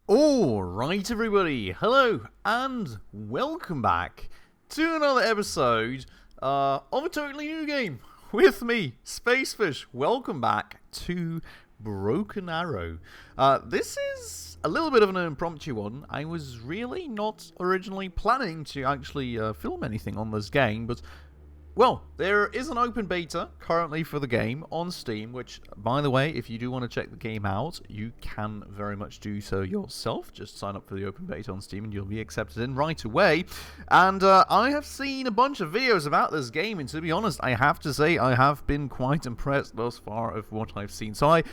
Alright everybody, hello and welcome back to another episode of a totally new game with me, Spacefish. Welcome back to Broken Arrow. This is a little bit of an impromptu one. I was really not originally planning to actually film anything on this game, but well, there is an open beta currently for the game on Steam, which, by the way, if you do want to check the game out, you can very much do so yourself. Just sign up for the open beta on Steam and you'll be accepted in right away. And I have seen a bunch of videos about this game, and to be honest, I have to say I have been quite impressed thus far of what I've seen. So I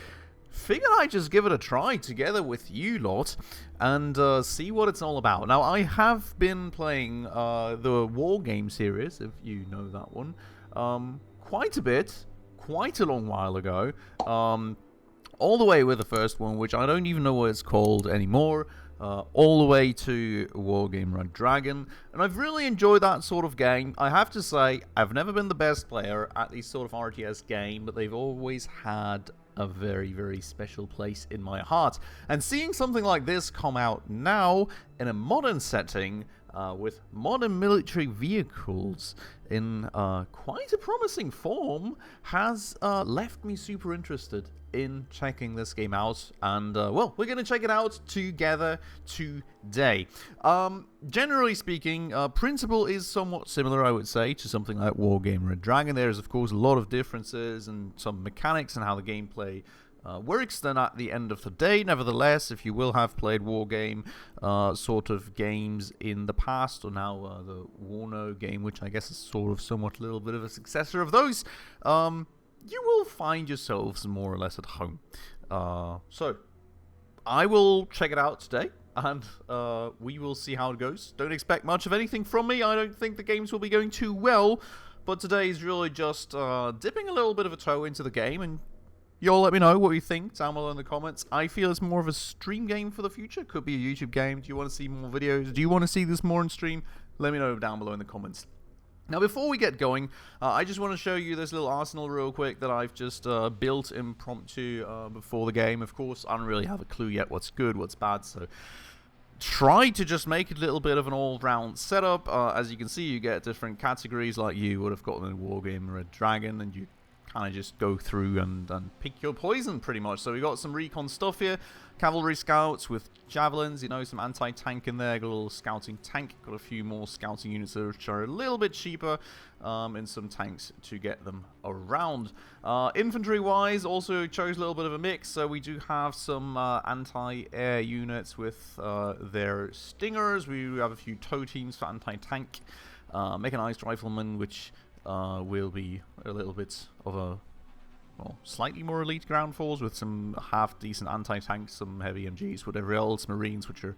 figured I'd just give it a try together with you lot and see what it's all about. Now, I have been playing the Wargame series, if you know that one, quite a bit, quite a long while ago, all the way with the first one, which I don't even know what it's called anymore, all the way to Wargame Red Dragon, and I've really enjoyed that sort of game. I have to say, I've never been the best player at these sort of RTS game, but they've always had a very, very special place in my heart. And seeing something like this come out now in a modern setting with modern military vehicles in quite a promising form has left me super interested in checking this game out. And well, we're going to check it out together today. Generally speaking, principle is somewhat similar, I would say, to something like Wargame Red Dragon. There's of course a lot of differences and some mechanics and how the gameplay works then at the end of the day. Nevertheless, if you will have played Wargame sort of games in the past, or now the Warno game, which I guess is sort of somewhat a little bit of a successor of those, you will find yourselves more or less at home. So I will check it out today, and we will see how it goes. Don't expect much of anything from me. I don't think the games will be going too well, but today is really just dipping a little bit of a toe into the game, and y'all let me know what you think down below in the comments. I feel it's more of a stream game for the future. Could be a YouTube game. Do you want to see more videos? Do you want to see this more on stream? Let me know down below in the comments. Now, before we get going, I just want to show you this little arsenal real quick that I've just built impromptu before the game. Of course, I don't really have a clue yet what's good, what's bad, so try to just make it a little bit of an all-round setup. As you can see, you get different categories like you would have gotten in Wargame Red Dragon, and you kind of just go through and pick your poison, pretty much. So we got some recon stuff here, cavalry scouts with javelins, you know, some anti-tank in there, got a little scouting tank, got a few more scouting units which are a little bit cheaper, and some tanks to get them around. Infantry-wise, also chose a little bit of a mix, so we do have some anti-air units with their stingers. We have a few tow teams for anti-tank, mechanized riflemen, which will be a little bit of a, well, slightly more elite ground force with some half-decent anti-tanks, some heavy MGs, whatever else, Marines, which are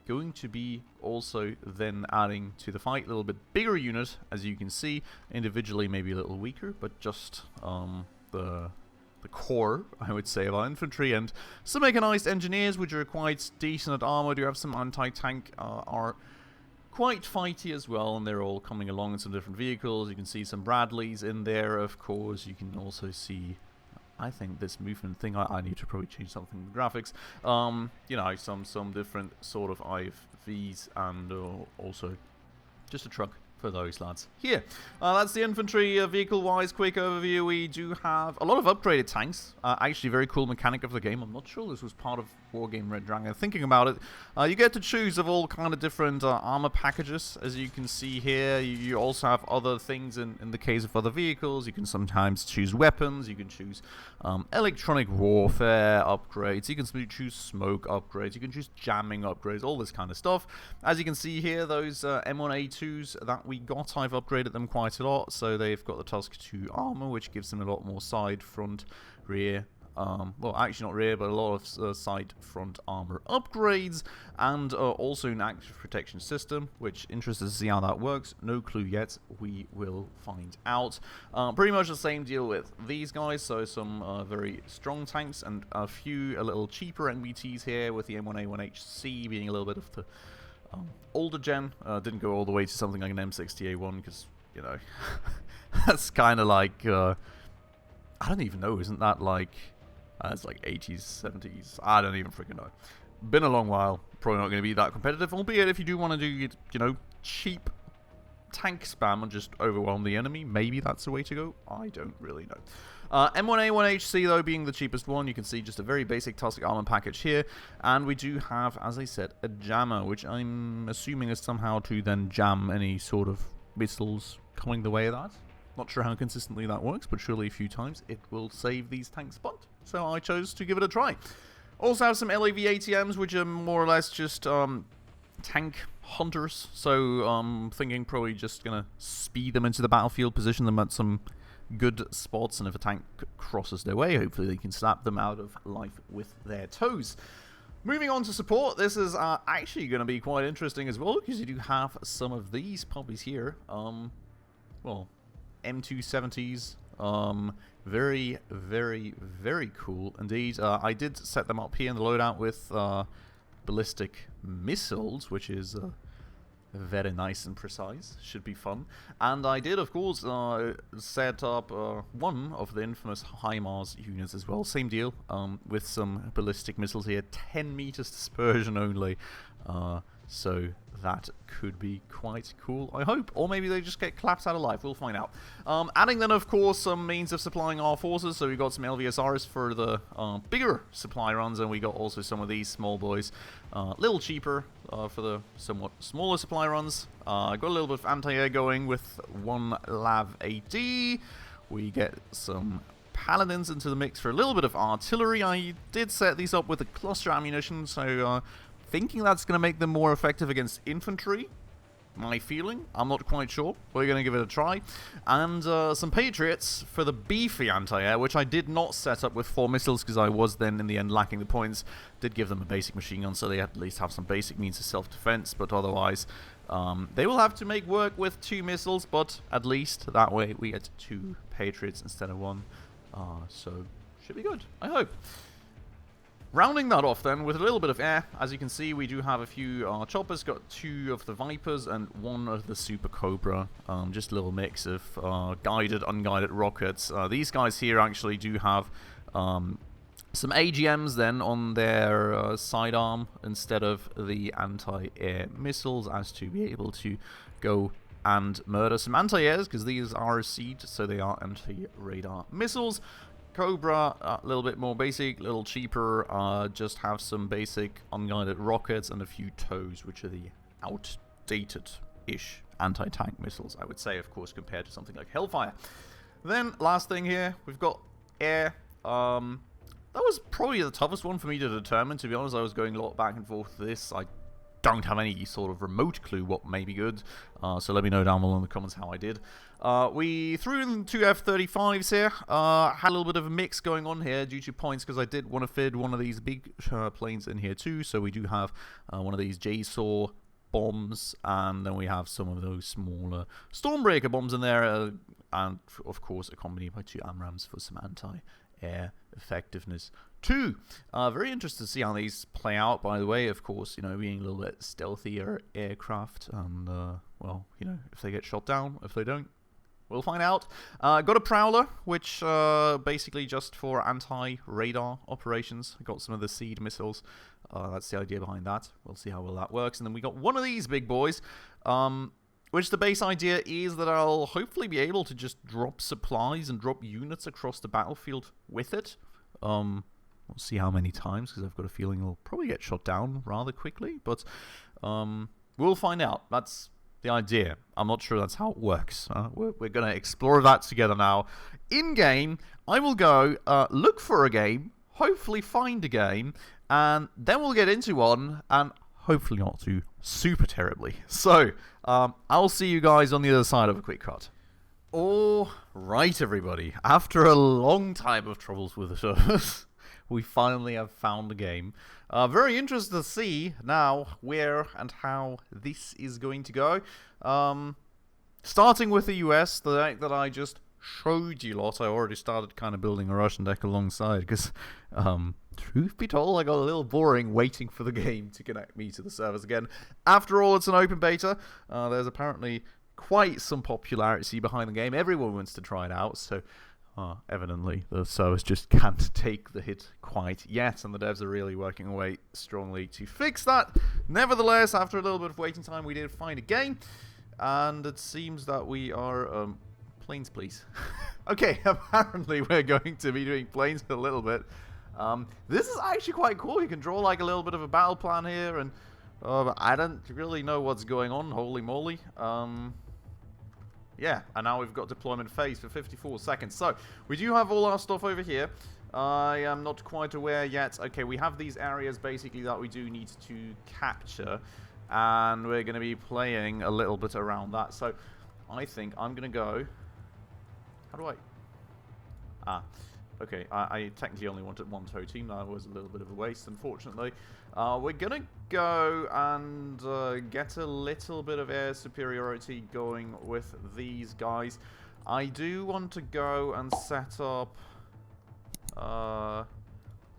going to be also then adding to the fight. A little bit bigger unit, as you can see, individually maybe a little weaker, but just the core, I would say, of our infantry, and some mechanized engineers, which are quite decent at armor. Do have some anti-tank, are quite fighty as well, and they're all coming along in some different vehicles. You can see some Bradleys in there, of course. You can also see, I think this movement thing, I need to probably change something in the graphics. You know, some different sort of IFVs, and also just a truck for those lads here. That's the infantry vehicle-wise quick overview. We do have a lot of upgraded tanks. Actually, very cool mechanic of the game. I'm not sure this was part of Wargame Red Dragon. Thinking about it, you get to choose of all kind of different armor packages, as you can see here. You also have other things in the case of other vehicles. You can sometimes choose weapons. You can choose electronic warfare upgrades. You can choose smoke upgrades. You can choose jamming upgrades, all this kind of stuff. As you can see here, those M1A2s that we got, I've upgraded them quite a lot. So they've got the Tusk 2 armor, which gives them a lot more side, front, rear, well, actually not rear, but a lot of side front armor upgrades, and also an active protection system, which interested to see how that works. No clue yet. We will find out. Pretty much the same deal with these guys. So some very strong tanks and a little cheaper NBTs here, with the M1A1HC being a little bit of the older gen. Didn't go all the way to something like an M60A1 because, you know, that's kind of like I don't even know. Isn't that like it's like 80s, 70s? I don't even freaking know. been a long while. Probably not going to be that competitive, albeit if you do want to do, you know, cheap tank spam and just overwhelm the enemy, maybe that's the way to go. I don't really know. M1A1HC, though, being the cheapest one. You can see just a very basic Tusk armor package here. And we do have, as I said, a jammer, which I'm assuming is somehow to then jam any sort of missiles coming the way of that. Not sure how consistently that works, but surely a few times it will save these tanks spot. So I chose to give it a try. Also have some LAV ATMs, which are more or less just tank hunters. So thinking probably just going to speed them into the battlefield, position them at some good spots, and if a tank crosses their way, hopefully they can slap them out of life with their toes. Moving on to support, this is actually going to be quite interesting as well, because you do have some of these puppies here. Well, M270s. Very, very, very cool indeed. I did set them up here in the loadout with ballistic missiles, which is very nice and precise. Should be fun. And I did, of course, set up one of the infamous HIMARS units as well. Same deal, with some ballistic missiles here. 10 meters dispersion only. So that could be quite cool, I hope. Or maybe they just get collapsed out alive. We'll find out. Adding then, of course, some means of supplying our forces. So we got some LVSRs for the bigger supply runs, and we got also some of these small boys. A little cheaper for the somewhat smaller supply runs. Got a little bit of anti-air going with one LAV AD. We get some paladins into the mix for a little bit of artillery. I did set these up with a cluster ammunition, so thinking that's going to make them more effective against infantry. My feeling. I'm not quite sure. We're going to give it a try. And some Patriots for the beefy anti-air, which I did not set up with 4 missiles because I was then in the end lacking the points. Did give them a basic machine gun, so they at least have some basic means of self-defense, but otherwise they will have to make work with 2 missiles, but at least that way we get 2 Patriots instead of 1. So should be good, I hope. Rounding that off then with a little bit of air, as you can see we do have a few choppers, got 2 of the Vipers and 1 of the Super Cobra, just a little mix of guided, unguided rockets. These guys here actually do have some AGMs then on their sidearm instead of the anti-air missiles, as to be able to go and murder some anti-airs, because these are a seed, so they are anti-radar missiles. Cobra, a little bit more basic, a little cheaper, just have some basic unguided rockets and a few toes, which are the outdated-ish anti-tank missiles, I would say, of course, compared to something like Hellfire. Then, last thing here, we've got air. That was probably the toughest one for me to determine, to be honest. I was going a lot back and forth with this. I don't have any sort of remote clue what may be good, so let me know down below in the comments how I did. We threw in 2 F-35s here, had a little bit of a mix going on here due to points, because I did want to fit one of these big planes in here too, so we do have one of these JSAW bombs, and then we have some of those smaller Stormbreaker bombs in there, and of course accompanied by 2 AMRAAMs for some anti-air effectiveness too. Very interested to see how these play out, by the way. Of course, you know, being a little bit stealthier aircraft, and well, you know, if they get shot down, if they don't, we'll find out. Got a Prowler, which basically just for anti-radar operations. I got some of the seed missiles. That's the idea behind that. We'll see how well that works. And then we got one of these big boys, which the base idea is that I'll hopefully be able to just drop supplies and drop units across the battlefield with it. We'll see how many times, because I've got a feeling it'll probably get shot down rather quickly, but we'll find out. That's the idea. I'm not sure that's how it works. We're going to explore that together now. In-game, I will go look for a game, hopefully find a game, and then we'll get into one, and hopefully not do super terribly. So, I'll see you guys on the other side of a quick cut. Alright, everybody. After a long time of troubles with the servers, we finally have found a game. Very interested to see now where and how this is going to go. Starting with the US, the deck that I just showed you lot, I already started kind of building a Russian deck alongside, because, truth be told, I got a little boring waiting for the game to connect me to the servers again. After all, it's an open beta. There's apparently quite some popularity behind the game. Everyone wants to try it out, so Evidently, the service just can't take the hit quite yet, and the devs are really working away strongly to fix that. Nevertheless, after a little bit of waiting time, we did find a game, and it seems that we are... planes, please. Okay, apparently we're going to be doing planes a little bit. This is actually quite cool. You can draw like a little bit of a battle plan here, and I don't really know what's going on, holy moly. Yeah, and now we've got deployment phase for 54 seconds. So, we do have all our stuff over here. I am not quite aware yet. Okay, we have these areas basically that we do need to capture. And we're going to be playing a little bit around that. So, I think I'm going to go... How do I... Okay, I technically only wanted one tow team. That was a little bit of a waste, unfortunately. We're going to go and get a little bit of air superiority going with these guys. I do want to go and set up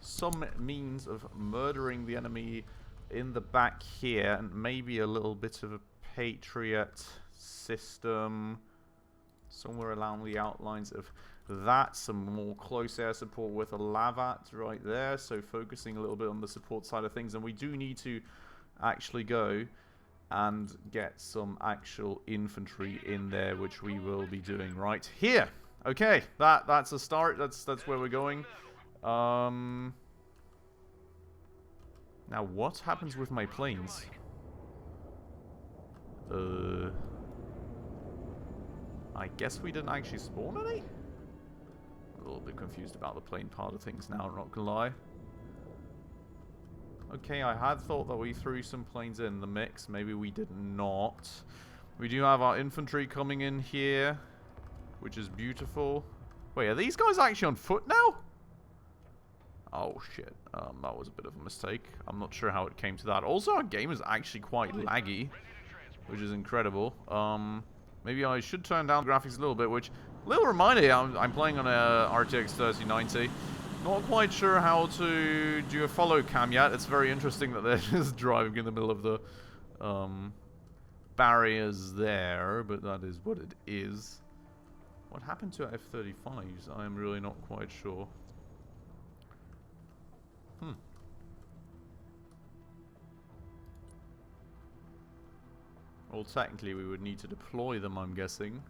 some means of murdering the enemy in the back here, and maybe a little bit of a Patriot system somewhere along the outlines of that. Some more close air support with a Lavat right there, so focusing a little bit on the support side of things. And we do need to actually go and get some actual infantry in there, which we will be doing right here. Okay, that's a start. That's where we're going. Now what happens with my planes? I guess we didn't actually spawn any? A little bit confused about the plane part of things now, I'm not gonna lie. Okay, I had thought that we threw some planes in the mix. Maybe we did not. We do have our infantry coming in here, which is beautiful. Wait, are these guys actually on foot now? Oh shit, that was a bit of a mistake. I'm not sure how it came to that. Also, our game is actually quite laggy, which is incredible. Maybe I should turn down the graphics a little bit, which, little reminder, I'm playing on a RTX 3090. Not quite sure how to do a follow cam yet. It's very interesting that they're just driving in the middle of the barriers there, but that is what it is. What happened to F-35s? I am really not quite sure. Well, technically we would need to deploy them, I'm guessing.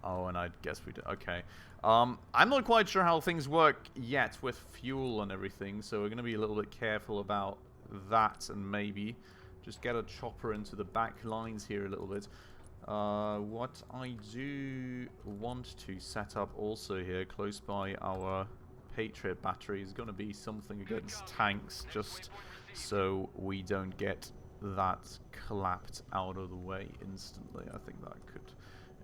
Oh, and I guess we do. Okay. I'm not quite sure how things work yet with fuel and everything, so we're going to be a little bit careful about that, and maybe just get a chopper into the back lines here a little bit. What I do want to set up also here, close by our Patriot battery, is going to be something against tanks, just so we don't get that clapped out of the way instantly. I think that could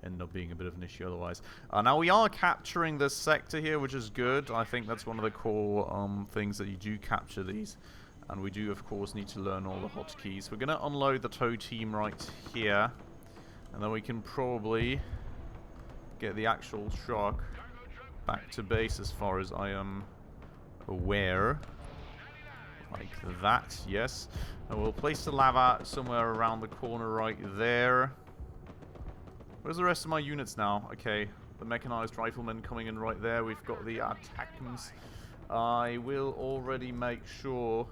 end up being a bit of an issue otherwise. Now we are capturing this sector here, which is good. I think that's one of the core things, that you do capture these. And we do, of course, need to learn all the hotkeys. We're going to unload the tow team right here. And then we can probably get the actual truck back to base as far as I am aware. Like that, yes. And we'll place the lava somewhere around the corner right there. Where's the rest of my units now? Okay, the mechanized riflemen coming in right there. We've got the attackers. I will already make sure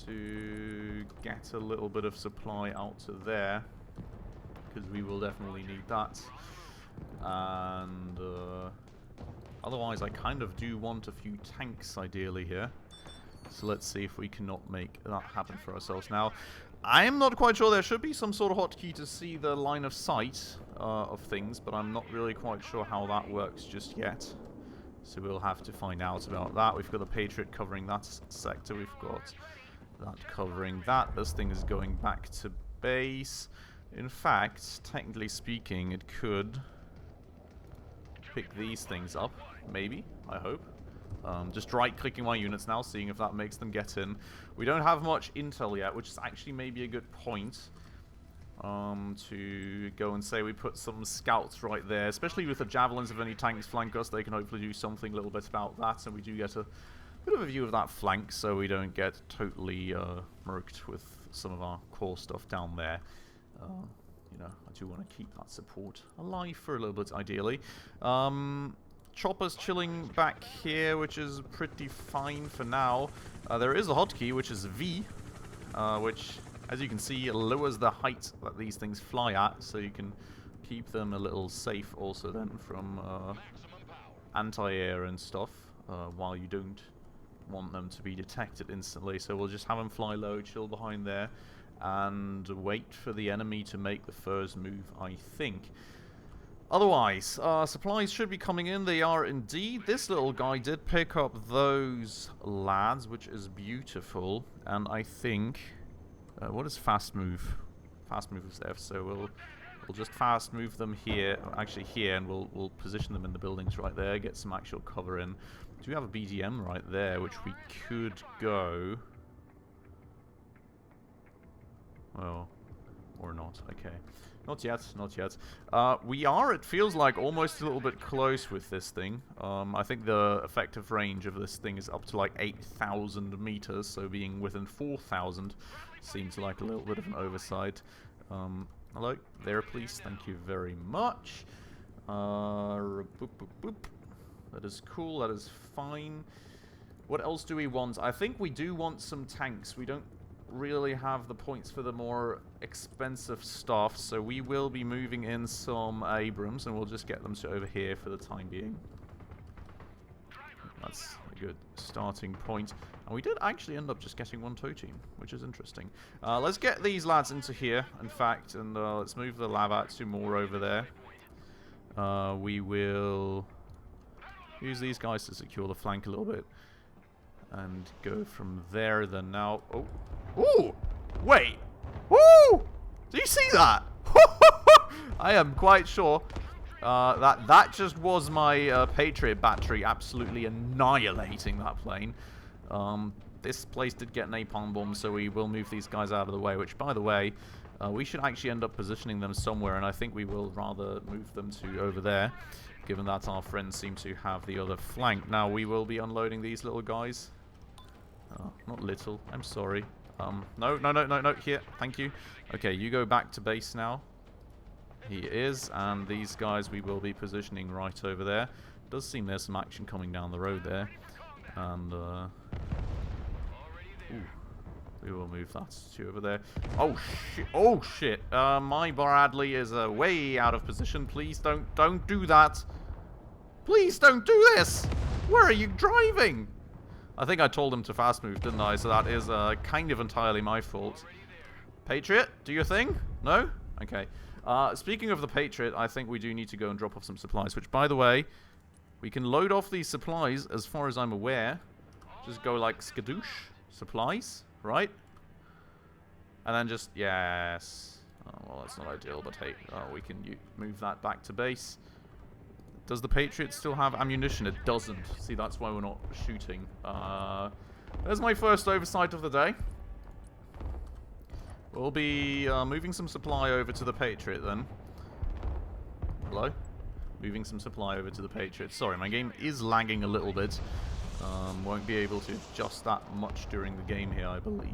to get a little bit of supply out to there, because we will definitely need that. And otherwise, I kind of do want a few tanks ideally here. So let's see if we cannot make that happen for ourselves. Now, I am not quite sure. There should be some sort of hotkey to see the line of sight of things, but I'm not really quite sure how that works just yet. So we'll have to find out about that. We've got the Patriot covering that sector. We've got that covering that. This thing is going back to base. In fact, technically speaking, it could pick these things up. Maybe. I hope. Just right-clicking my units now, seeing if that makes them get in. We don't have much intel yet, which is actually maybe a good point to go and say we put some scouts right there, especially with the javelins. If any tanks flank us, they can hopefully do something a little bit about that, and we do get a bit of a view of that flank, so we don't get totally murked with some of our core stuff down there. you know, I do want to keep that support alive for a little bit, ideally. Chopper's chilling back here, which is pretty fine for now. There is a hotkey, which is V, which, as you can see, lowers the height that these things fly at, so you can keep them a little safe also then from anti-air and stuff, while you don't want them to be detected instantly. So we'll just have them fly low, chill behind there, and wait for the enemy to make the first move, I think. Otherwise, supplies should be coming in. They are indeed. This little guy did pick up those lads, which is beautiful. And I think... what is fast move? Fast move is F, so we'll just fast move them here, actually here, and we'll position them in the buildings right there, get some actual cover in. Do we have a BGM right there, which we could go... Well, or not, okay. Not yet, not yet. We are, it feels like, almost a little bit close with this thing. I think the effective range of this thing is up to like 8,000 meters, so being within 4,000 seems like a little bit of an oversight. Hello, there please, thank you very much. Boop, boop, boop. That is cool, that is fine. What else do we want? I think we do want some tanks. We don't really have the points for the more expensive stuff, so we will be moving in some Abrams, and we'll just get them to over here for the time being. That's a good starting point. And we did actually end up just getting one tow team, which is interesting. Let's get these lads into here, in fact, and let's move the Lavat more over there. We will use these guys to secure the flank a little bit, and go from there then now. Oh. Ooh! Wait! Woo! Do you see that? I am quite sure that just was my Patriot battery absolutely annihilating that plane. This place did get napalm bombs, so we will move these guys out of the way, which, by the way, we should actually end up positioning them somewhere, and I think we will rather move them to over there, given that our friends seem to have the other flank. Now, we will be unloading these little guys. Not little, I'm sorry. No, here, thank you. Okay, you go back to base now. He is, and these guys we will be positioning right over there. Does seem there's some action coming down the road there. And, ooh, we will move that to over there. Oh, shit, oh, shit. My Bradley is way out of position. Please don't do that. Please don't do this. Where are you driving? I think I told him to fast move, didn't I? So that is kind of entirely my fault. Patriot, do your thing? No? Okay. Speaking of the Patriot, I think we do need to go and drop off some supplies, which, by the way, we can load off these supplies, as far as I'm aware. Just go like skadoosh, supplies, right? And then just, yes. Oh, well, that's not ideal, but hey, we can move that back to base. Does the Patriot still have ammunition? It doesn't. See, that's why we're not shooting. There's my first oversight of the day. We'll be moving some supply over to the Patriot then. Hello? Moving some supply over to the Patriot. Sorry, my game is lagging a little bit. Won't be able to adjust that much during the game here, I believe.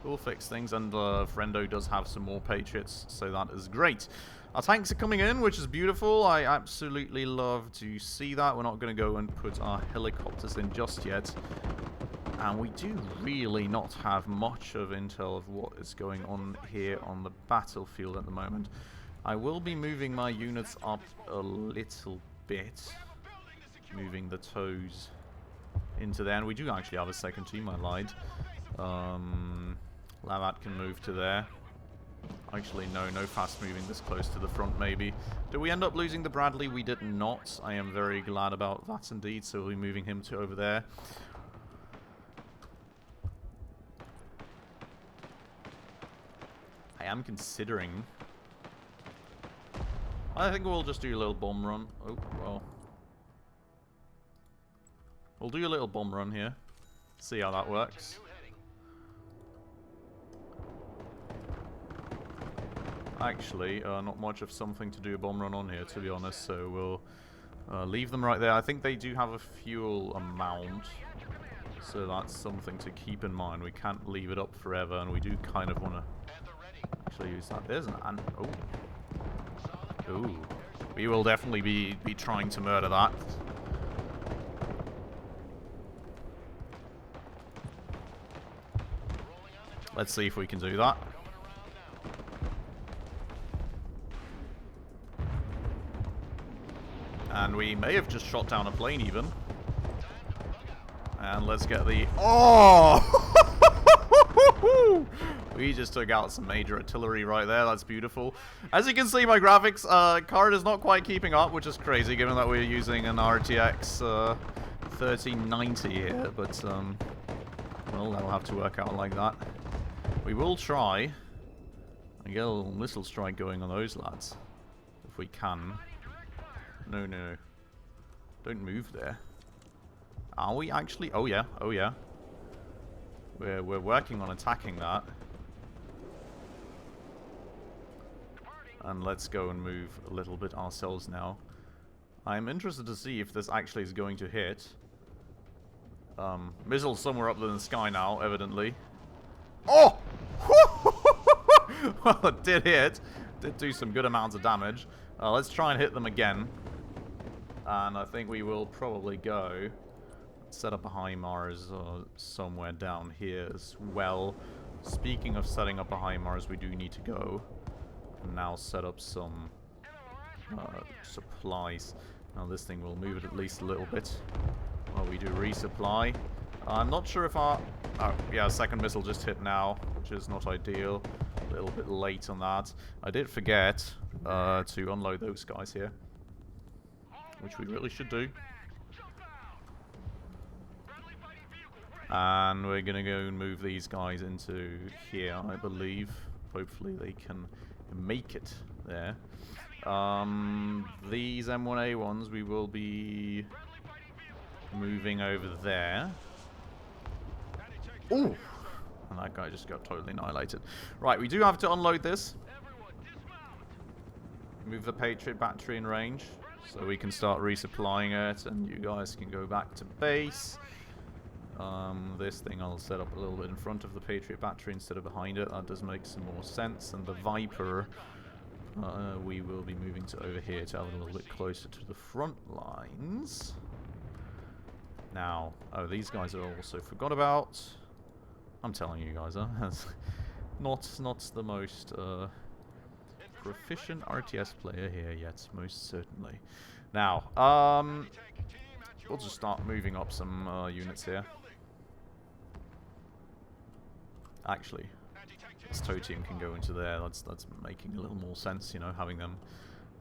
We'll fix things, and Friendo does have some more Patriots, so that is great. Our tanks are coming in, which is beautiful. I absolutely love to see that. We're not going to go and put our helicopters in just yet. And we do really not have much of intel of what is going on here on the battlefield at the moment. I will be moving my units up a little bit. Moving the tows into there. And we do actually have a second team, I lied. Lavat can move to there. Actually, no fast moving this close to the front, maybe. Did we end up losing the Bradley? We did not. I am very glad about that indeed, so we'll be moving him to over there. I am considering... I think we'll just do a little bomb run. Oh, well. We'll do a little bomb run here. See how that works. Actually, not much of something to do a bomb run on here, to be honest, so we'll leave them right there. I think they do have a fuel amount, so that's something to keep in mind. We can't leave it up forever, and we do kind of want to actually use that. There's an... Oh. Ooh. We will definitely be trying to murder that. Let's see if we can do that. And we may have just shot down a plane even. And let's get the... Oh! We just took out some major artillery right there. That's beautiful. As you can see, my graphics card is not quite keeping up, which is crazy given that we're using an RTX 3090 here. But, well, that'll have to work out like that. We will try and get a little missile strike going on those lads. If we can. No, no. Don't move there. Are we actually? Oh, yeah. Oh, yeah. We're working on attacking that. And let's go and move a little bit ourselves now. I'm interested to see if this actually is going to hit. Missile somewhere up in the sky now, evidently. Oh! Well, it did hit. Did do some good amounts of damage. Let's try and hit them again. And I think we will probably go set up a HIMARS somewhere down here as well. Speaking of setting up a HIMARS, we do need to go and now set up some supplies. Now this thing will move it at least a little bit while we do resupply. I'm not sure if our... Oh, yeah, second missile just hit now, which is not ideal. A little bit late on that. I did forget to unload those guys here, which we really should do. And we're going to go and move these guys into here, I believe. Hopefully they can make it there. These M1A1s we will be moving over there. Ooh! And that guy just got totally annihilated. Right, we do have to unload this. Move the Patriot battery in range so we can start resupplying it and you guys can go back to base. This thing I'll set up a little bit in front of the Patriot battery instead of behind it. That does make some more sense. And the Viper we will be moving to over here to have a little bit closer to the front lines. Now, oh, these guys are also forgot about. I'm telling you guys, not the most proficient RTS player here yet, most certainly. Now, we'll just start moving up some units here. Actually, this Totium can go into there. That's making a little more sense, you know, having them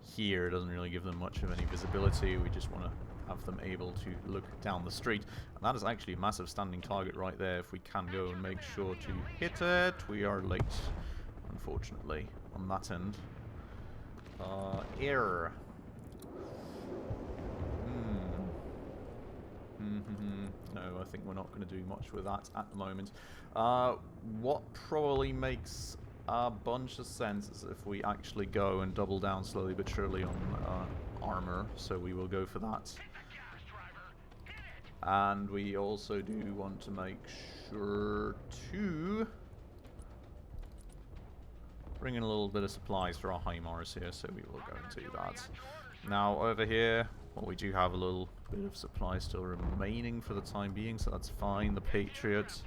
here doesn't really give them much of any visibility. We just want to have them able to look down the street. And that is actually a massive standing target right there. If we can go and make sure to hit it. We are late, unfortunately, on that end. Error. No, I think we're not going to do much with that at the moment. What probably makes a bunch of sense is if we actually go and double down slowly but surely on armor, so we will go for that. And we also do want to make sure to bring in a little bit of supplies for our HIMARS here, so we will go and do that. Now over here, well, we do have a little bit of supply still remaining for the time being, so that's fine. The Patriots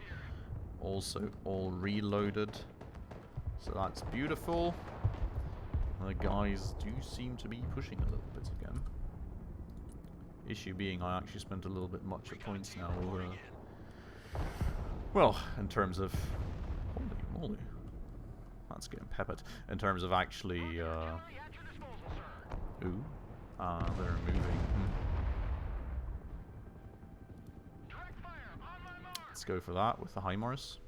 also all reloaded, so that's beautiful. The guys do seem to be pushing a little bit again. Issue being I actually spent a little bit much at points now. Well, in terms of... Holy moly. That's getting peppered. In terms of actually... Ooh. They're moving. Let's go for that with the HIMARS.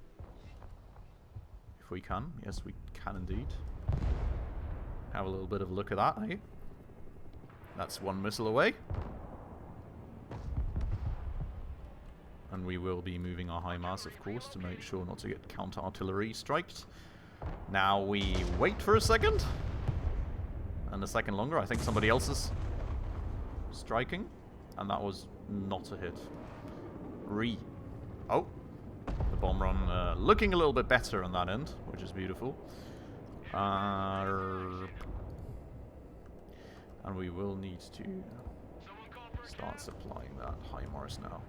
If we can. Yes, we can indeed. Have a little bit of a look at that, eh? That's one missile away. And we will be moving our HIMARS, of course, to make sure not to get counter-artillery striked. Now we wait for a second. And a second longer. I think somebody else is striking. And that was not a hit. Oh. The bomb run looking a little bit better on that end, which is beautiful. And we will need to start supplying that HIMARS now.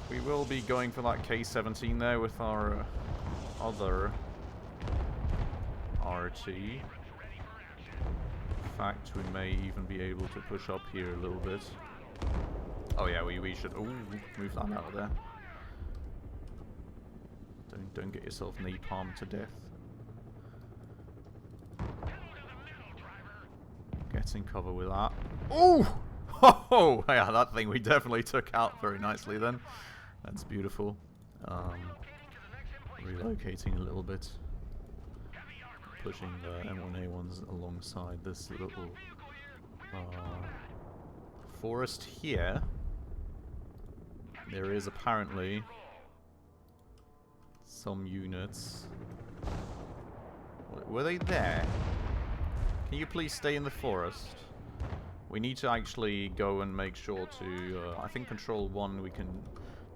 We will be going for that K-17 there with our other RT. In fact, we may even be able to push up here a little bit. Oh yeah, we should move that out of there. Don't get yourself napalmed to death. Get in cover with that. Oh! Oh! Yeah, that thing we definitely took out very nicely then. That's beautiful. Relocating a little bit. Pushing the M1A1s alongside this little forest here. There is apparently some units. Were they there? Can you please stay in the forest? We need to actually go and make sure to, I think Control 1 we can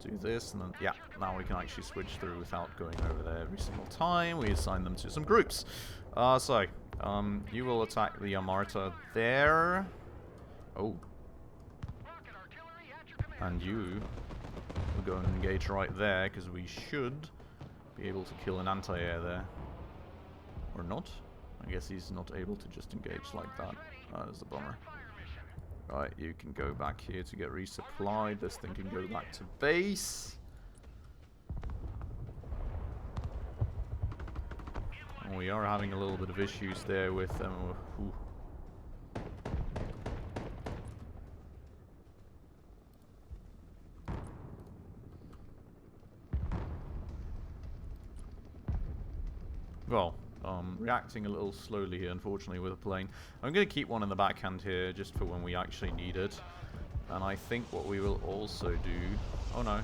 do this, and then, yeah, now we can actually switch through without going over there every single time. We assign them to some groups. You will attack the Amarta there. Oh. And you will go and engage right there, because we should be able to kill an anti-air there. Or not. I guess he's not able to just engage like that. That's a bummer. Right, you can go back here to get resupplied. This thing can go back to base. And we are having a little bit of issues there with them. Well, reacting a little slowly here, unfortunately, with a plane. I'm going to keep one in the backhand here, just for when we actually need it. And I think what we will also do... Oh, no.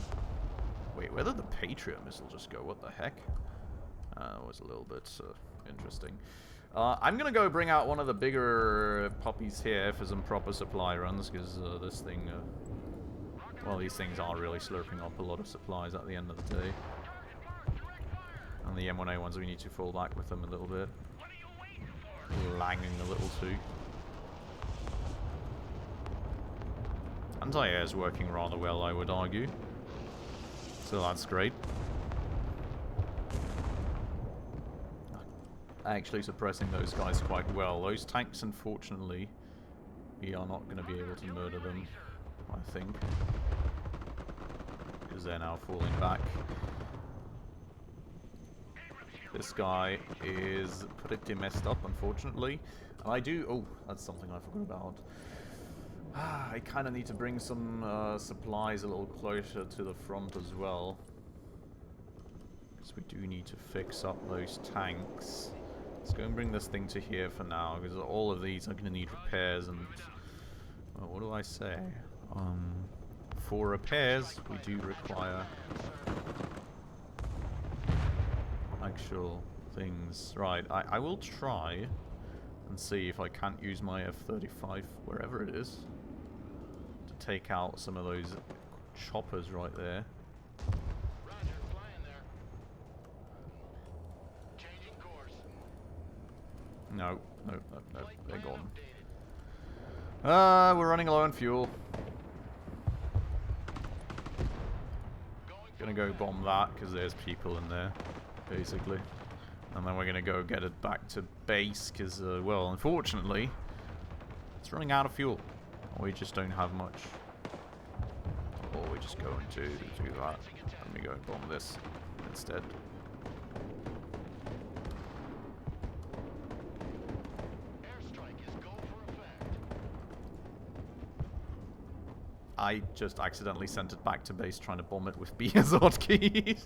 Wait, where did the Patriot missile just go? What the heck? That was a little bit interesting. I'm going to go bring out one of the bigger puppies here for some proper supply runs, because this thing... well, these things are really slurping up a lot of supplies at the end of the day. And the M1A ones, we need to fall back with them a little bit. Langing a little too. Anti-air is working rather well, I would argue. So that's great. Actually suppressing those guys quite well. Those tanks, unfortunately, we are not going to be able to murder them, I think. Because they're now falling back. This guy is pretty messed up, unfortunately. And I do... Oh, that's something I forgot about. I kind of need to bring some supplies a little closer to the front as well. Because we do need to fix up those tanks. Let's go and bring this thing to here for now, because all of these are going to need repairs and... Well, what do I say? For repairs, we do require... actual things. Right, I will try and see if I can't use my F-35, wherever it is, to take out some of those choppers right there. Roger, flying there. Changing course. No, they're gone. We're running low on fuel. Gonna go bomb that, because there's people in there. Basically, and then we're going to go get it back to base because, well, unfortunately, it's running out of fuel. We just don't have much. Or we're just going to do that. Let me go and bomb this instead. Airstrike is go for effect. I just accidentally sent it back to base trying to bomb it with BS hotkeys.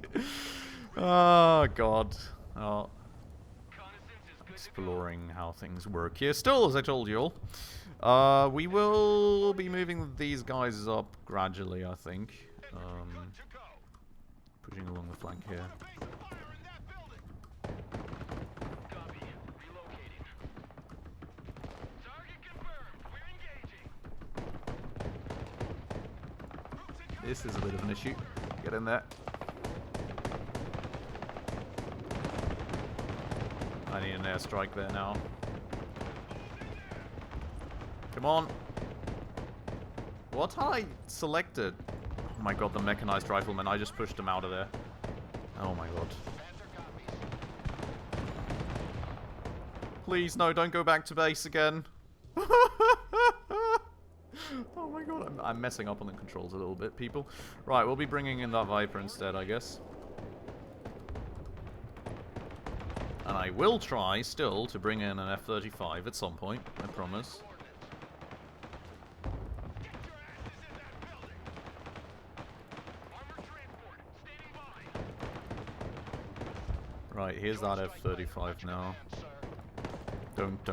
Oh, God. Oh. Exploring how things work here. Still, as I told you all, we will be moving these guys up gradually, I think. Pushing along the flank here. This is a bit of an issue. Get in there. an airstrike there now. Come on. What I selected? Oh my god, the mechanized rifleman. I just pushed him out of there. Oh my god. Please, no, don't go back to base again. Oh my god, I'm messing up on the controls a little bit, people. Right, we'll be bringing in that Viper instead, I guess. And I will try, still, to bring in an F-35 at some point, I promise. Right, here's that F-35 now. Don't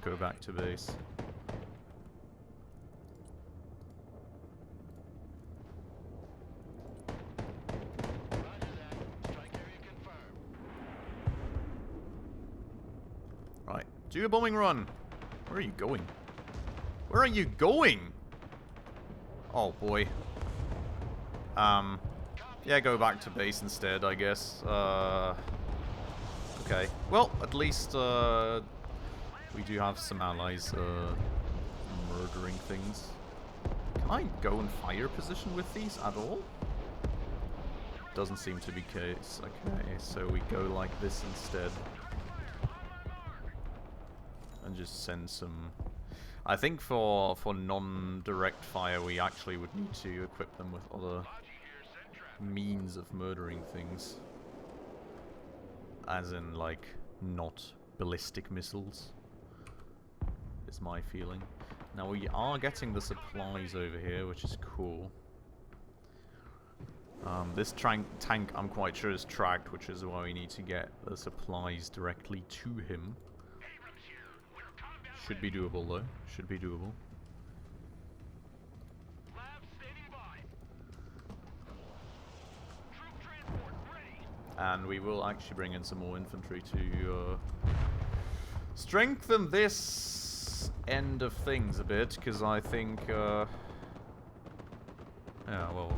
go back to base. Right, do a bombing run. Where are you going? Where are you going? Oh boy. Yeah, go back to base instead, I guess. Okay. Well, at least we do have some allies murdering things. Can I go in fire position with these at all? Doesn't seem to be the case. Okay, so we go like this instead. And just send some... I think for non-direct fire we actually would need to equip them with other means of murdering things. As in, like, not ballistic missiles. Is my feeling. Now we are getting the supplies over here, which is cool. This tank I'm quite sure is tracked, which is why we need to get the supplies directly to him. Should be doable though. Should be doable. And we will actually bring in some more infantry to strengthen this end of things a bit, because I think, yeah, well,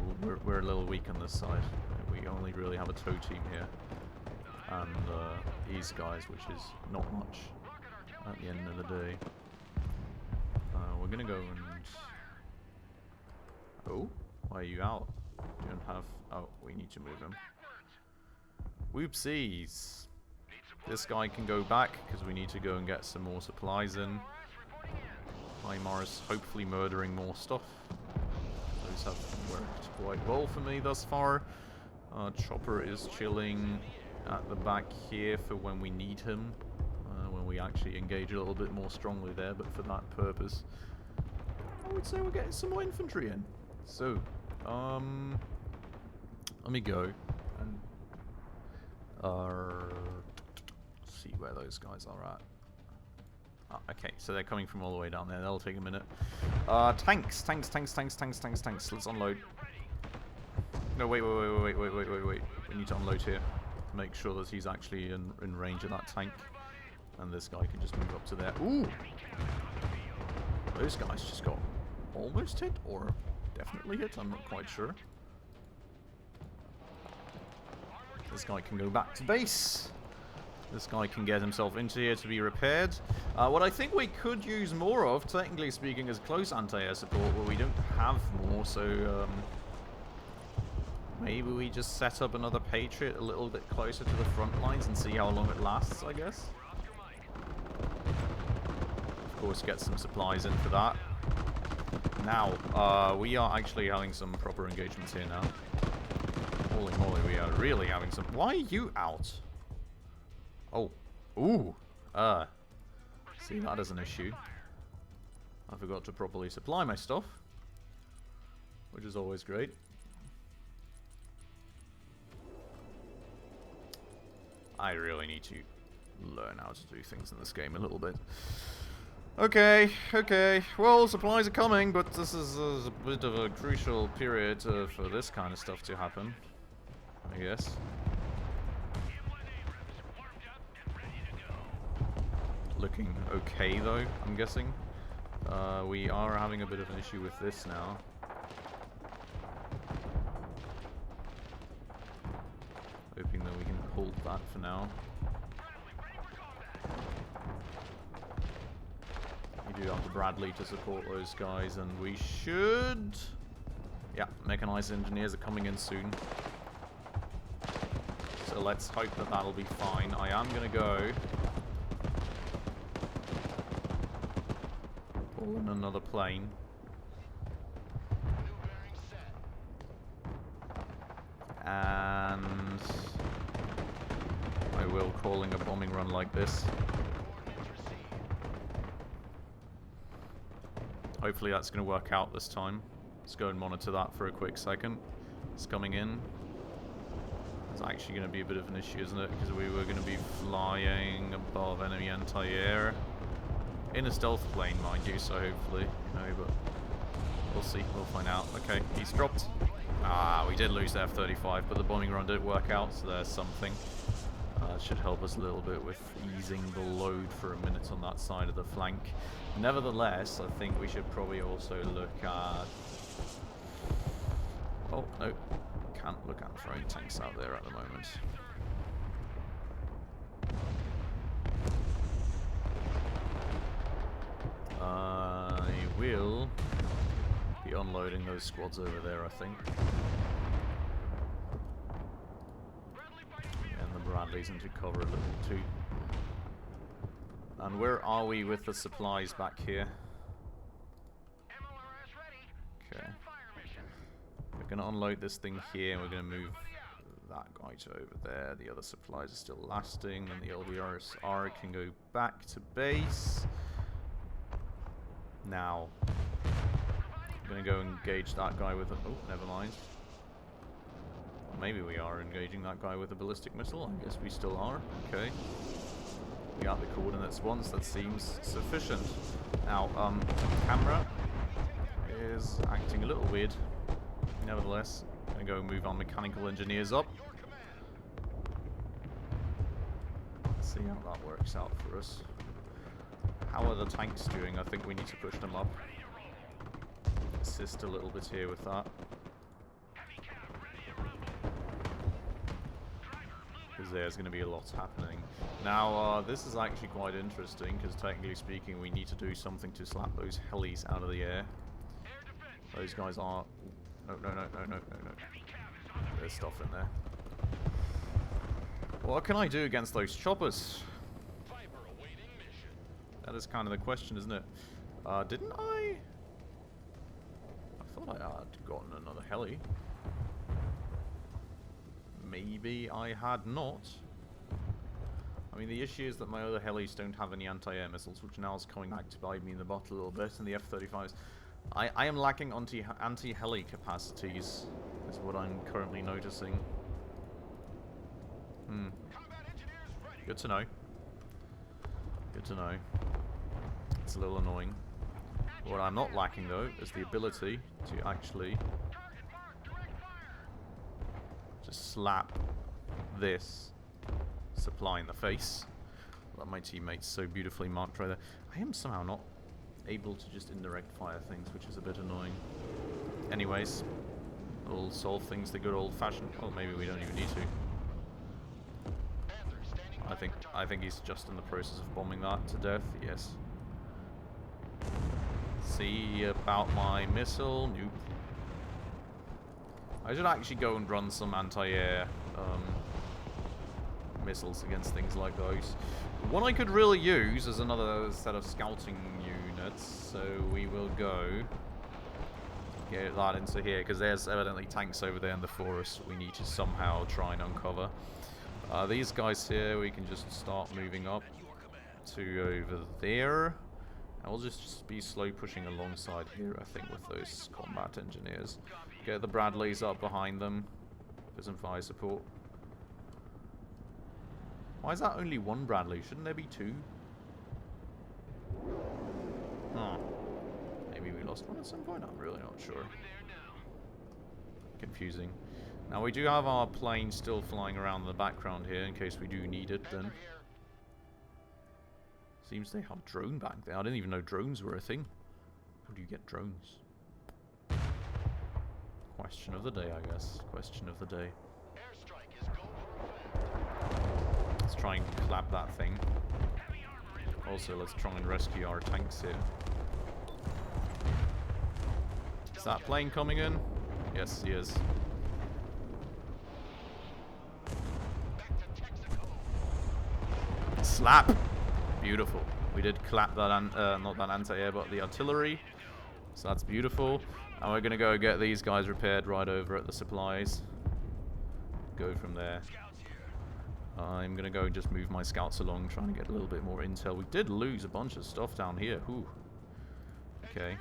we're a little weak on this side. We only really have a tow team here, and these guys, which is not much at the end of the day. We're gonna go and... Oh, why are you out? Don't have... Oh, we need to move him. Whoopsies. This guy can go back because we need to go and get some more supplies in. HIMARS hopefully murdering more stuff. Those have worked quite well for me thus far. Chopper is chilling at the back here for when we need him. When we actually engage a little bit more strongly there, but for that purpose, I would say we're getting some more infantry in. So, let me go and see where those guys are at. Oh, okay, so they're coming from all the way down there. That'll take a minute. Tanks. Let's unload. No, wait. We need to unload here. Make sure that he's actually in range of that tank. And this guy can just move up to there. Ooh! Those guys just got almost hit, or definitely hit, I'm not quite sure. This guy can go back to base. This guy can get himself into here to be repaired. What I think we could use more of, technically speaking, is close anti-air support, but we don't have more, so maybe we just set up another Patriot a little bit closer to the front lines and see how long it lasts, I guess. Of course, get some supplies in for that. Now, we are actually having some proper engagements here now. Holy moly, we are really having some... Why are you out? Oh. Ooh. See, that is an issue. I forgot to properly supply my stuff, which is always great. I really need to learn how to do things in this game a little bit. Okay. Well, supplies are coming, but this is a bit of a crucial period for this kind of stuff to happen, I guess. Looking okay, though, I'm guessing. We are having a bit of an issue with this now. Hoping that we can hold that for now. do have the Bradley to support those guys, and we should... Yeah, mechanized engineers are coming in soon. So let's hope that that'll be fine. I am going to go... pull in another plane. And... I will calling a bombing run like this. Hopefully that's going to work out this time. Let's go and monitor that for a quick second. It's coming in. It's actually going to be a bit of an issue, isn't it? Because we were going to be flying above enemy anti-air. In a stealth plane, mind you, so hopefully, you know, but we'll see. We'll find out. Okay, he's dropped. Ah, we did lose the F-35, but the bombing run did work out, so there's something. Should help us a little bit with easing the load for a minute on that side of the flank. Nevertheless, I think we should probably also look at... Oh, no. Can't look at throwing tanks out there at the moment. I will be unloading those squads over there, I think. Bradley's into cover a little too. And where are we with the supplies back here? Okay. We're going to unload this thing here, and we're going to move that guy to over there. The other supplies are still lasting, and the LVRSR can go back to base. Now, I'm going to go engage that guy with a... Oh, never mind. Maybe we are engaging that guy with a ballistic missile. I guess we still are. Okay. We got the coordinates once. That seems sufficient. Now, camera is acting a little weird. Nevertheless, I'm going to go move our mechanical engineers up. Let's see how that works out for us. How are the tanks doing? I think we need to push them up. Assist a little bit here with that. Because there's going to be a lot happening. Now, this is actually quite interesting, because technically speaking, we need to do something to slap those helis out of the air. Those guys are... No. There's stuff in there. What can I do against those choppers? That is kind of the question, isn't it? Didn't I... I thought I had gotten another heli. Maybe I had not. I mean, the issue is that my other helis don't have any anti-air missiles, which now is coming back to bite me in the butt a little bit, and the F-35s. I am lacking anti-heli capacities, is what I'm currently noticing. Good to know. Good to know. It's a little annoying. What I'm not lacking, though, is the ability to actually... just slap this supply in the face that my teammates so beautifully marked right there. I am somehow not able to just indirect fire things, which is a bit annoying. Anyways, we'll solve things the good old-fashioned... Well, maybe we don't even need to. I think he's just in the process of bombing that to death. Yes. See about my missile. Nope. I should actually go and run some anti-air missiles against things like those. One I could really use is another set of scouting units, so we will go get that into here, because there's evidently tanks over there in the forest we need to somehow try and uncover. These guys here we can just start moving up to over there. And we'll just be slow pushing alongside here, I think, with those combat engineers. Get the Bradleys up behind them for some fire support. Why is that only one Bradley? Shouldn't there be two? Oh. Maybe we lost one at some point? I'm really not sure. Confusing. Now we do have our plane still flying around in the background here in case we do need it then. Seems they have drone back there. I didn't even know drones were a thing. How do you get drones? Question of the day, I guess. Question of the day. Let's try and clap that thing. Also, let's try and rescue our tanks here. Is that plane coming in? Yes, he is. Slap! Beautiful. We did clap that, not that anti-air, but the artillery. So that's beautiful. And we're going to go get these guys repaired right over at the supplies. Go from there. I'm going to go and just move my scouts along, trying to get a little bit more intel. We did lose a bunch of stuff down here. Ooh. Okay.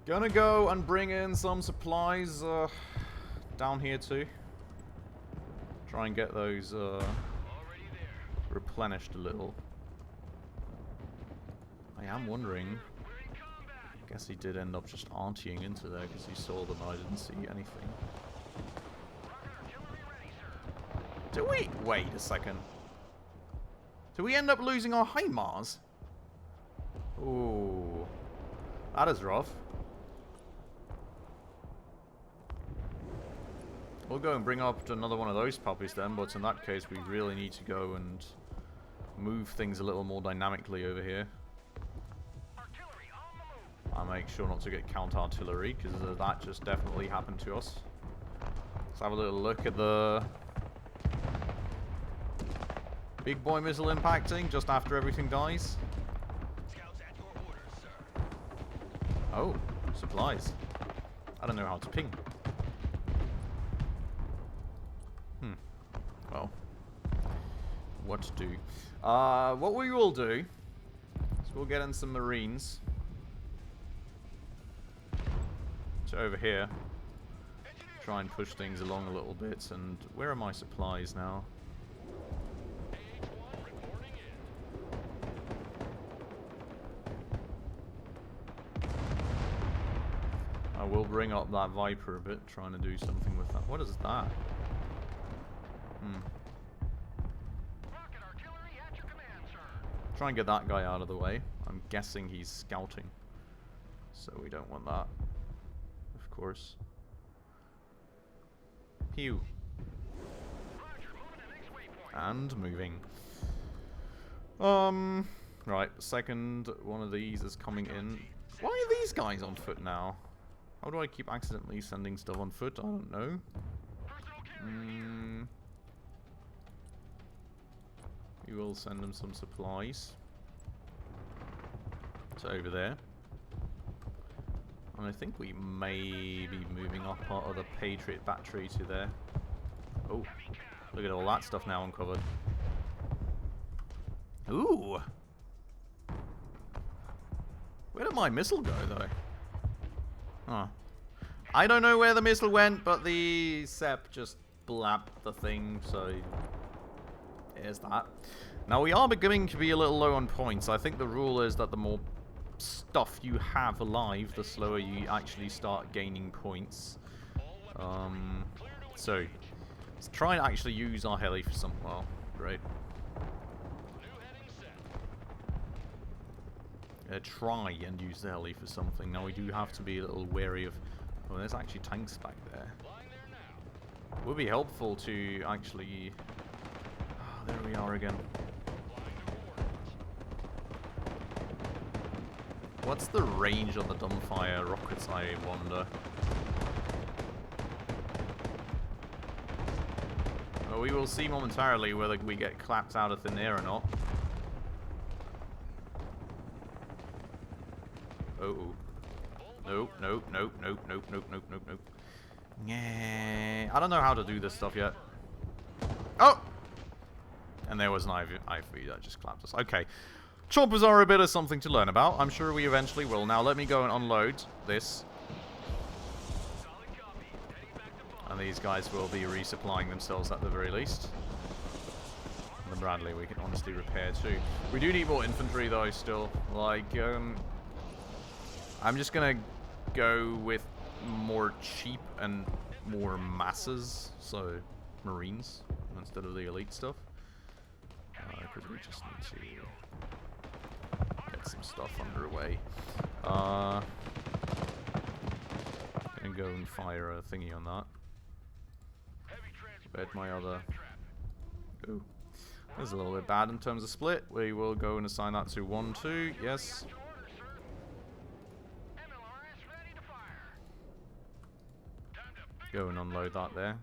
Gonna go and bring in some supplies down here too. Try and get those replenished a little. I am wondering. I guess he did end up just artying into there because he saw them. I didn't see anything. Do we? Wait a second. Do we end up losing our HIMARS? Ooh. That is rough. We'll go and bring up another one of those puppies then, but in that case we really need to go and move things a little more dynamically over here. I'll make sure not to get counter-artillery, because that just definitely happened to us. Let's have a little look at the big boy missile impacting just after everything dies. Oh, supplies. I don't know how to ping. Well, what to do? What we will do is we'll get in some Marines to over here. Try and push things along a little bit. And where are my supplies now? I will bring up that Viper a bit, trying to do something with that. What is that? Try and get that guy out of the way. I'm guessing he's scouting. So we don't want that. Of course. Pew. And moving. Right, second one of these is coming in. Why are these guys on foot now? How do I keep accidentally sending stuff on foot? I don't know. We will send them some supplies. So over there. And I think we may be moving up part of the Patriot battery to there. Oh, look at all that stuff now uncovered. Ooh! Where did my missile go, though? Huh. I don't know where the missile went, but the SEP just blapped the thing, so there's that. Now, we are beginning to be a little low on points. I think the rule is that the more stuff you have alive, the slower you actually start gaining points. So, let's try and actually use our heli for some... Well, great. Try and use the heli for something. Now, we do have to be a little wary of... Oh, there's actually tanks back there. It would be helpful to actually... Oh, there we are again. What's the range on the dumbfire rockets, I wonder? Well, we will see momentarily whether we get clapped out of thin air or not. Oh. Nope, nope, nope, nope, nope, nope, nope, nope, nope. Yeah, I don't know how to do this stuff yet. Oh! And there was an IV that just clapped us. Okay. Choppers are a bit of something to learn about. I'm sure we eventually will. Now let me go and unload this. And these guys will be resupplying themselves at the very least. And the Bradley we can honestly repair too. We do need more infantry though still. Like, I'm just gonna go with more cheap and more masses. So, Marines instead of the elite stuff. Because we just need to get some stuff underway. Gonna go and fire a thingy on that. Bet my other... Ooh. This is a little bit bad in terms of split. We will go and assign that to 1, 2. Yes. Go and unload that there.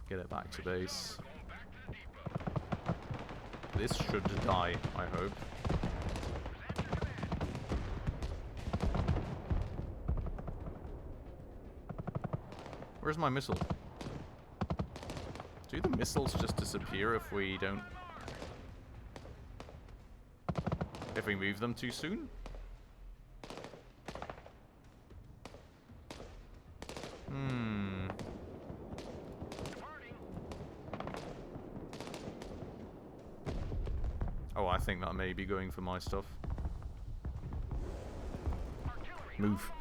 Get it back to base. This should die, I hope. Where's my missile? Do the missiles just disappear if we don't... if we move them too soon? Oh, I think that may be going for my stuff. Move.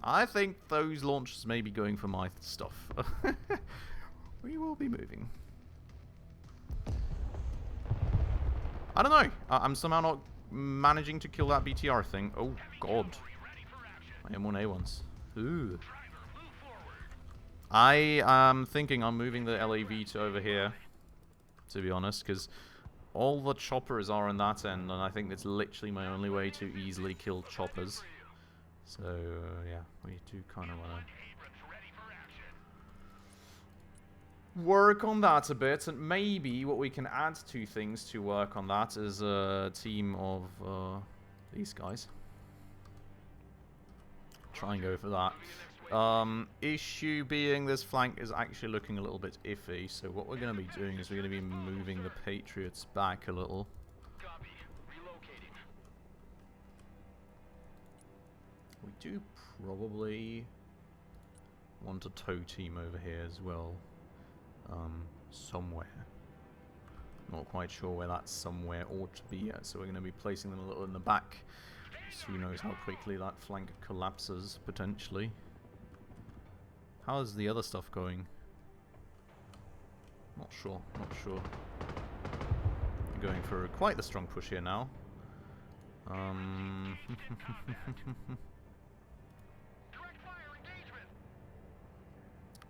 I think those launchers may be going for my stuff. We will be moving. I don't know. I'm somehow not managing to kill that BTR thing. Oh, God. My M1A1s. Ooh. I am thinking I'm moving the LAV to over here, to be honest, because all the choppers are on that end, and I think it's literally my only way to easily kill choppers. So, yeah, we do kind of want to work on that a bit, and maybe what we can add to things to work on that is a team of these guys. Try and go for that. Issue being this flank is actually looking a little bit iffy, so what we're going to be doing is we're going to be moving the Patriots back a little. We do probably want a tow team over here as well, somewhere. Not quite sure where that somewhere ought to be yet, so we're going to be placing them a little in the back. So who knows how quickly that flank collapses, potentially. How's the other stuff going? Not sure, not sure. We're going for quite the strong push here now.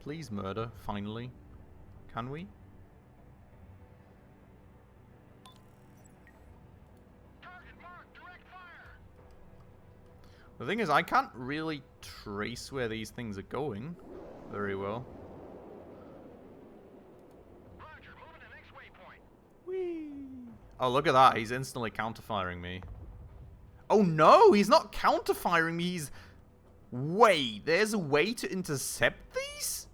Please murder, finally. Can we? The thing is, I can't really trace where these things are going very well. Roger, moving to next waypoint. Whee! Oh, look at that. He's instantly counter-firing me. Oh, no! He's not counter-firing me. He's... Wait, there's a way to intercept these?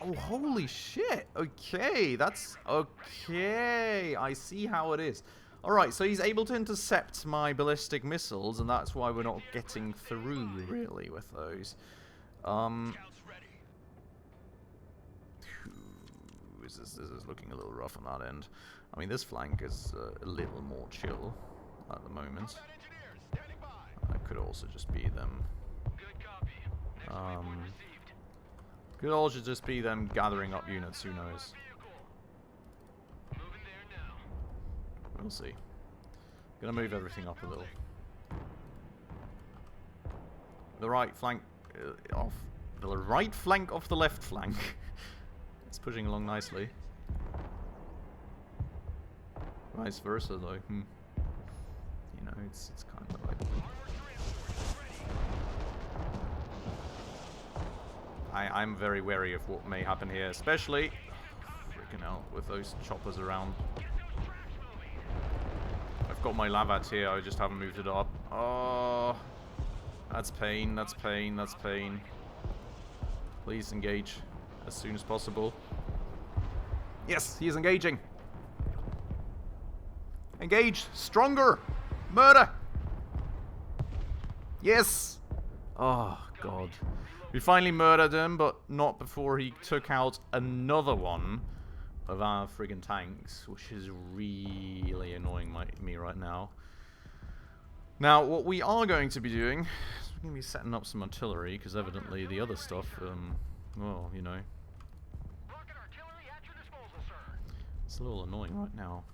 Oh, holy shit. Okay, that's... Okay, I see how it is. Alright, so he's able to intercept my ballistic missiles, and that's why we're not getting through, really, with those. This is looking a little rough on that end. I mean, this flank is a little more chill at the moment. That could also just be them. Could also just be them gathering up units, who knows. We'll see. Gonna move everything up a little. The right flank off the right flank off the left flank. It's pushing along nicely. Vice versa, though. You know, it's kind of like. I'm very wary of what may happen here, especially freaking hell with those choppers around. I've got my Lavat here, I just haven't moved it up. Oh, that's pain, that's pain, that's pain. Please engage as soon as possible. Yes, he is engaging. Engage, stronger, murder. Yes. Oh, God. We finally murdered him, but not before he took out another one of our friggin' tanks, which is really annoying me right now. Now, what we are going to be doing is we're going to be setting up some artillery, because evidently the other stuff, well, you know. It's a little annoying right now,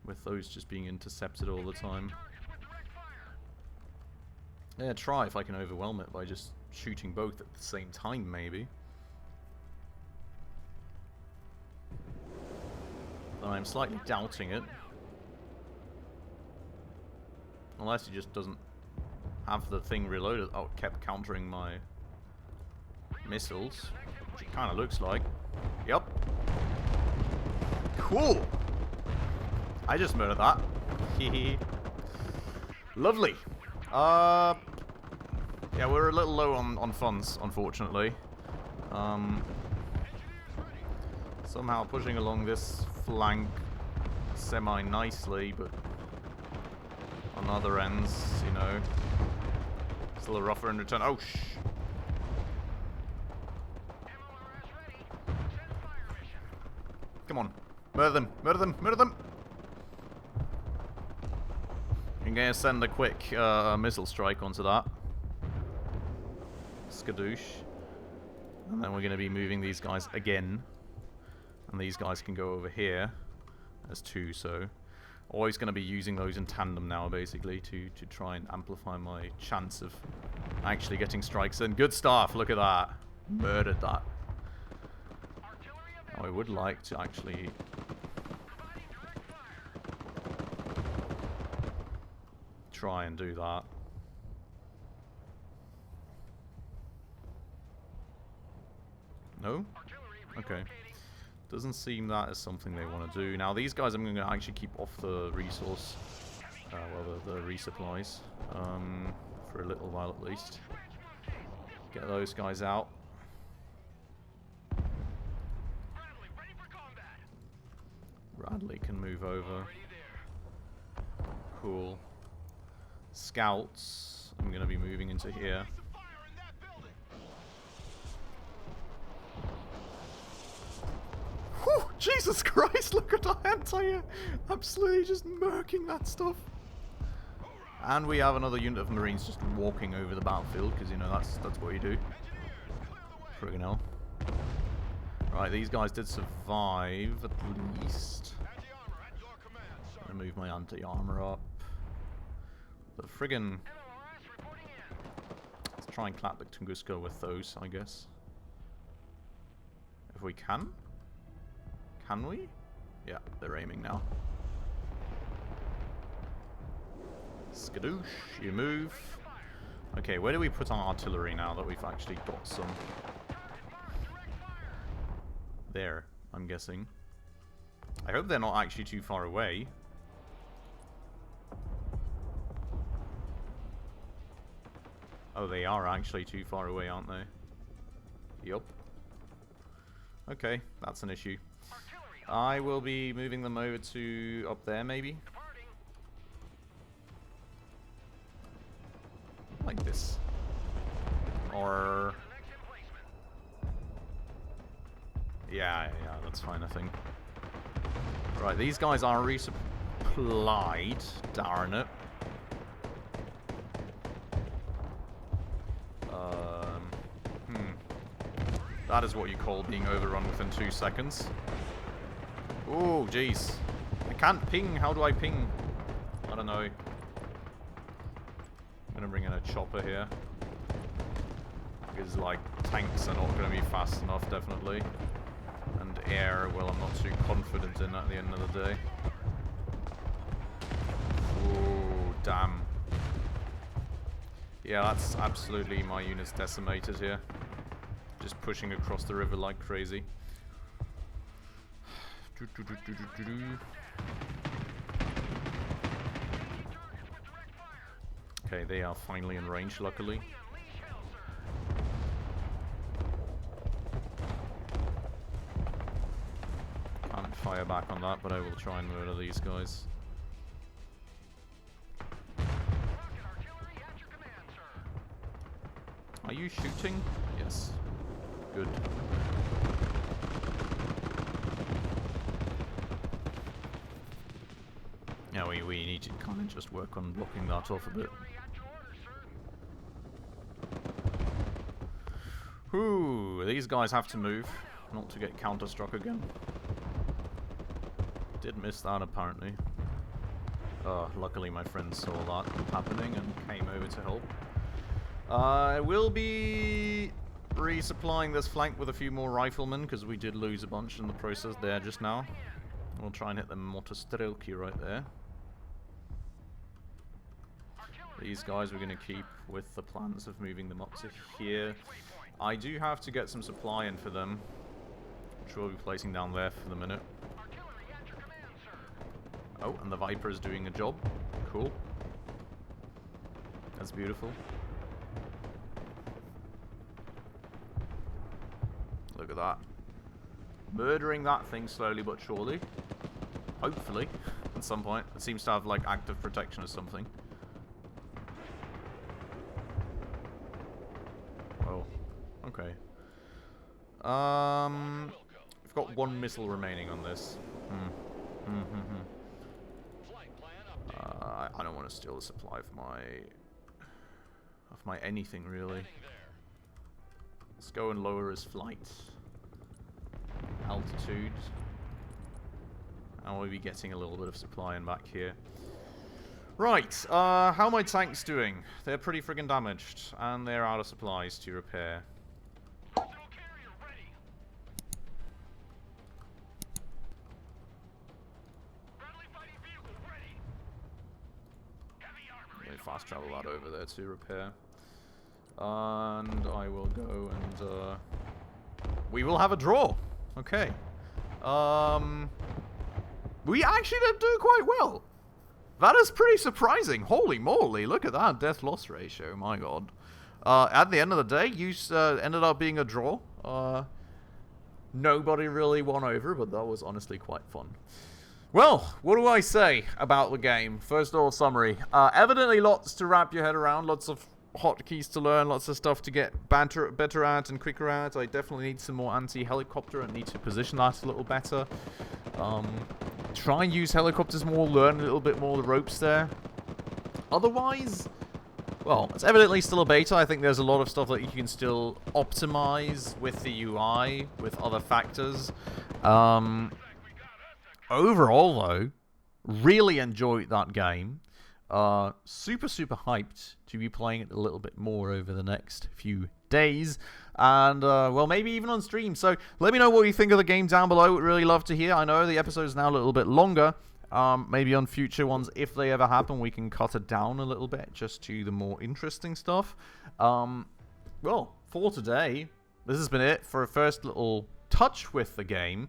with those just being intercepted all the time. Yeah, try if I can overwhelm it by just shooting both at the same time, maybe. But I'm slightly doubting it. Unless he just doesn't have the thing reloaded. Oh, it kept countering my missiles, which it kind of looks like. Yep. Cool. I just murdered that. Hehe. Lovely. Yeah, we're a little low on funds, unfortunately. Somehow pushing along this flank semi-nicely, but on other ends, you know, it's a little rougher in return. Oh, come on. Murder them. Murder them. Murder them. I'm going to send a quick missile strike onto that. Skadoosh. And then we're going to be moving these guys again. And these guys can go over here. There's two, so... Always going to be using those in tandem now, basically, to try and amplify my chance of actually getting strikes in. Good stuff, look at that. Murdered that. I would like to actually... try and do that. No? Okay. Doesn't seem that is something they want to do. Now these guys I'm going to actually keep off the resource, well the resupplies, for a little while at least. Get those guys out. Bradley can move over. Cool. Scouts, I'm going to be moving into here. Whew, Jesus Christ, look at our anti-air! Absolutely just murking that stuff. And we have another unit of Marines just walking over the battlefield, because, you know, that's what you do. Friggin' hell. Right, these guys did survive, at least. I'm going to move my anti-armor up. The friggin'... Let's try and clap the Tunguska with those, I guess. If we can? Can we? Yeah, they're aiming now. Skadoosh, you move. Okay, where do we put our artillery now that we've actually got some? There, I'm guessing. I hope they're not actually too far away. Oh, they are actually too far away, aren't they? Yup. Okay, that's an issue. I will be moving them over to up there, maybe? Like this. Or... Yeah, that's fine, I think. Right, these guys are resupplied. Darn it. That is what you call being overrun within 2 seconds. Oh, jeez. I can't ping. How do I ping? I don't know. I'm gonna bring in a chopper here. Because, like, tanks are not gonna be fast enough, definitely. And air, well, I'm not too confident in at the end of the day. Oh, damn. Yeah, that's absolutely my unit's decimated here. Just pushing across the river like crazy. Okay, they are finally in range, luckily. Can't fire back on that, but I will try and murder these guys. Are you shooting? Yes. Good. Yeah, we need to kind of just work on blocking that off a bit. Whew, these guys have to move, not to get counter-struck again. Did miss that, apparently. Luckily my friend saw that happening and came over to help. I will be resupplying this flank with a few more riflemen, because we did lose a bunch in the process there just now. We'll try and hit the Motostrelki right there. These guys we're going to keep with the plans of moving them up to here. I do have to get some supply in for them, which we'll be placing down there for the minute. Oh, and the Viper is doing a job. Cool. That's beautiful. Look at that. Murdering that thing slowly but surely. Hopefully, at some point. It seems to have, like, active protection or something. Oh, okay. We've got one missile remaining on this. I don't want to steal the supply of my anything, really. Let's go and lower his flight altitude. And we'll be getting a little bit of supply in back here. Right, how are my tanks doing? They're pretty friggin' damaged, and they're out of supplies to repair. Let me fast travel that over there to repair. And I will go and we will have a draw. Okay. We actually did do quite well. That is pretty surprising. Holy moly, look at that death-loss ratio, my god. At the end of the day, you ended up being a draw. Nobody really won over, but that was honestly quite fun. Well, what do I say about the game? First little summary. Evidently lots to wrap your head around, lots of hotkeys to learn, lots of stuff to get better at and quicker at. I definitely need some more anti-helicopter and need to position that a little better. Try and use helicopters more, learn a little bit more the ropes there. Otherwise, well, it's evidently still a beta. I think there's a lot of stuff that you can still optimize with the UI, with other factors. Overall, though, really enjoyed that game. Super hyped to be playing it a little bit more over the next few days. And, well, maybe even on stream. So let me know what you think of the game down below. Would really love to hear. I know the episode is now a little bit longer. Maybe on future ones, if they ever happen, we can cut it down a little bit just to the more interesting stuff. Well, for today, this has been it for a first little touch with the game.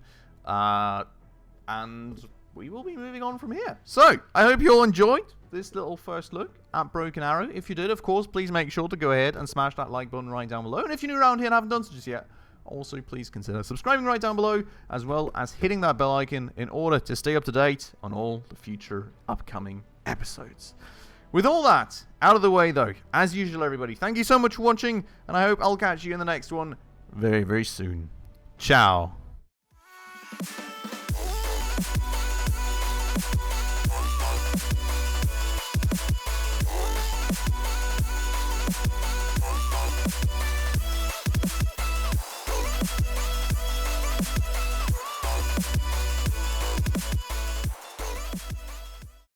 And we will be moving on from here. So, I hope you all enjoyed this little first look at Broken Arrow. If you did, of course, please make sure to go ahead and smash that like button right down below. And if you're new around here and haven't done so just yet, also please consider subscribing right down below, as well as hitting that bell icon in order to stay up to date on all the future upcoming episodes. With all that out of the way, though, as usual, everybody, thank you so much for watching, and I hope I'll catch you in the next one very soon. Ciao.